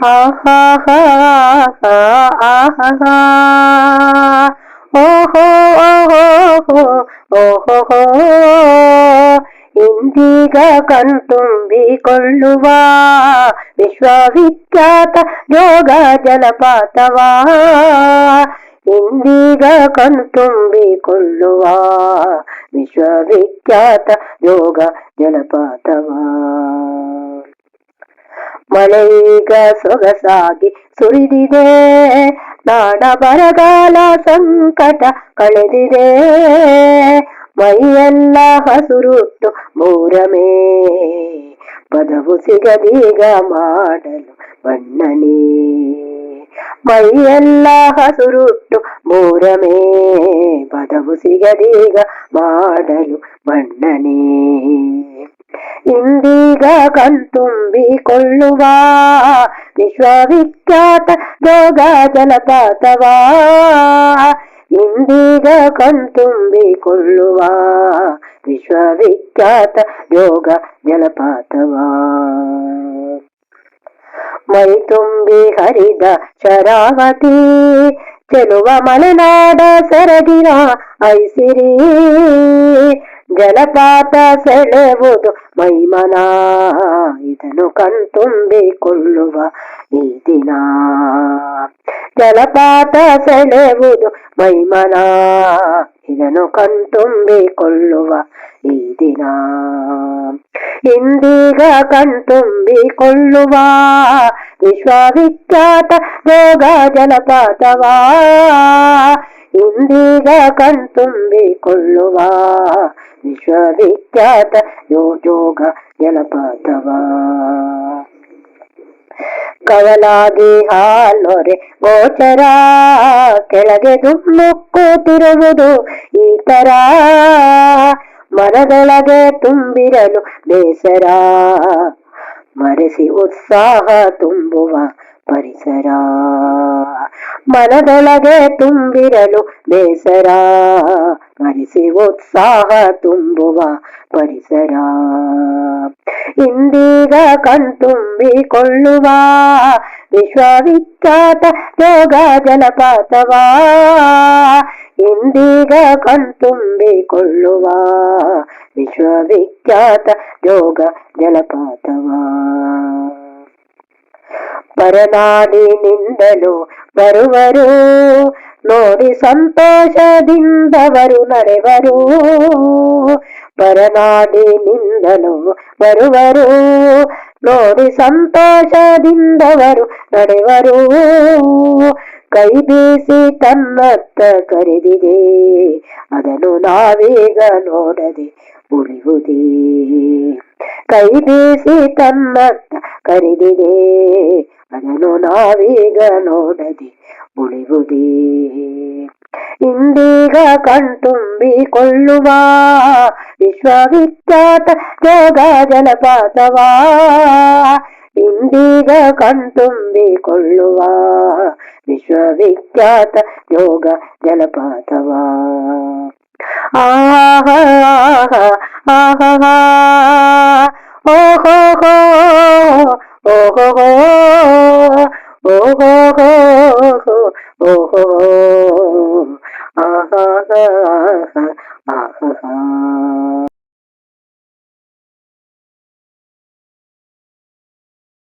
ಆಹಾ ಆಹಾ ಓಹೋ ಓಹೋ ಓಹೋ ಇಂದೀಗ ಕಣ್ತುಂಬಿಕೊಳ್ಳುವ ವಿಶ್ವವಿಖ್ಯಾತ ಯೋಗ ಜಲಪಾತವಾ ಇಂದೀಗ ಕಣ್ತುಂಬಿಕೊಳ್ಳುವ ವಿಶ್ವವಿಖ್ಯಾತ ಯೋಗ ಜಲಪಾತವಾ ಮಳೆಯೀಗ ಸೊಗಸಾಗಿ ಸುರಿದಿದೆ ನಾಡ ಬರಗಾಲ ಸಂಕಟ ಕಳೆದಿದೆ ಮೈಯೆಲ್ಲ ಹಸುರುಟ್ಟು ಮೂರಮೇ ಪದವು ಸಿಗದೀಗ ಮಾಡಲು ಬಣ್ಣನೇ ಮೈಯೆಲ್ಲ ಹಸುರುಟ್ಟು ಮೂರಮೇ ಪದವು ಸಿಗದೀಗ ಮಾಡಲು ಬಣ್ಣನೇ ಇಂದೀಗ ಕಣ್ತುಂಬಿಕೊಳ್ಳುವ ವಿಶ್ವವಿಖ್ಯಾತ ಯೋಗ ಜಲಪಾತವಾ ಇಂದೀಗ ಕಣ್ತುಂಬಿಕೊಳ್ಳುವ ವಿಶ್ವವಿಖ್ಯಾತ ಯೋಗ ಜಲಪಾತವಾ ಮೈ ತುಂಬಿ ಹರಿದ ಶರಾವತಿ ಚೆಲುವ ಮಲೆನಾಡ ಸೆರಗಿನ ಐಸಿರಿ ಜಲಪಾತ ಸೆಳೆವುದು ಮೈಮನ ಇದನ್ನು ಕಣ್ತುಂಬಿಕೊಳ್ಳುವ ಈ ದಿನ ಜಲಪಾತ ಸೆಳೆವುದು ಮೈಮನ ಇದನ್ನು ಕಣ್ತುಂಬಿಕೊಳ್ಳುವ ಈ ದಿನ ಇಂದೀಗ ಕಣ್ತುಂಬಿಕೊಳ್ಳುವ ವಿಶ್ವವಿಖ್ಯಾತ ಯೋಗ ಜಲಪಾತವಾ ಇಂದೀಗ ಕಣ್ತುಂಬಿಕೊಳ್ಳುವ ವಿಶ್ವವಿಖ್ಯಾತ ಯೋಗ ಜಲಪಾತವಾ ಕವಲಾಗಿ ಹಾಲೊರೆ ಗೋಚರ ಕೆಳಗೆ ಧುಮ್ಮುಕ್ಕುತ್ತಿರುವುದು ಈ ತರ ಮನದೊಳಗೆ ತುಂಬಿರಲು ಬೇಸರ ಮರೆಸಿ ಉತ್ಸಾಹ ತುಂಬುವ ಪರಿಸರ ಮನದೊಳಗೆ ತುಂಬಿರಲು ಬೇಸರ ಮರೆಸಿ ಉತ್ಸಾಹ ತುಂಬುವ ಪರಿಸರ ಇಂದೀಗ ಕಣ್ತುಂಬಿಕೊಳ್ಳುವ ವಿಶ್ವವಿಖ್ಯಾತ ಯೋಗ ಜಲಪಾತವಾ ಇಂದೀಗ ಕಣ್ತುಂಬಿಕೊಳ್ಳುವ ವಿಶ್ವವಿಖ್ಯಾತ ಯೋಗ ಜಲಪಾತವಾ ಪರನಾಡಿನಿಂದಲೂ ಬರುವರು ನೋಡಿ ಸಂತೋಷದಿಂದವರು ನಡೆವರು ಪರನಾಡಿನಿಂದಲೂ ಬರುವರು ನೋಡಿ ಸಂತೋಷದಿಂದವರು ನಡೆವರು ಕೈ ಬೀಸಿ ತನ್ನತ್ತ ಕರೆದಿದೆ ಅದನ್ನು ನಾವೀಗ ನೋಡದೆ ಉಳಿಯುವುದೇ ಕೈ ಬೀಸಿ ತನ್ನತ್ತ ಕರೆದಿದೆ ಅದನ್ನು ನಾವೀಗ ನೋಡದೆ ಉಳಿಯುವುದೇ ಇಂದೀಗ ಕಣ್ತುಂಬಿಕೊಳ್ಳುವ ವಿಶ್ವವಿಖ್ಯಾತ ಯೋಗ ಜಲಪಾತವಾ ಇಂದೀಗ ಕಣ್ತುಂಬಿಕೊಳ್ಳುವ ವಿಶ್ವವಿಖ್ಯಾತ ಯೋಗ ಜಲಪಾತವಾ ಆಹಾ ಆಹಾ ಓಹೋ ಓಹೋ ಓಹೋ ಓಹೋ ಆಹಾ ಆಹಾ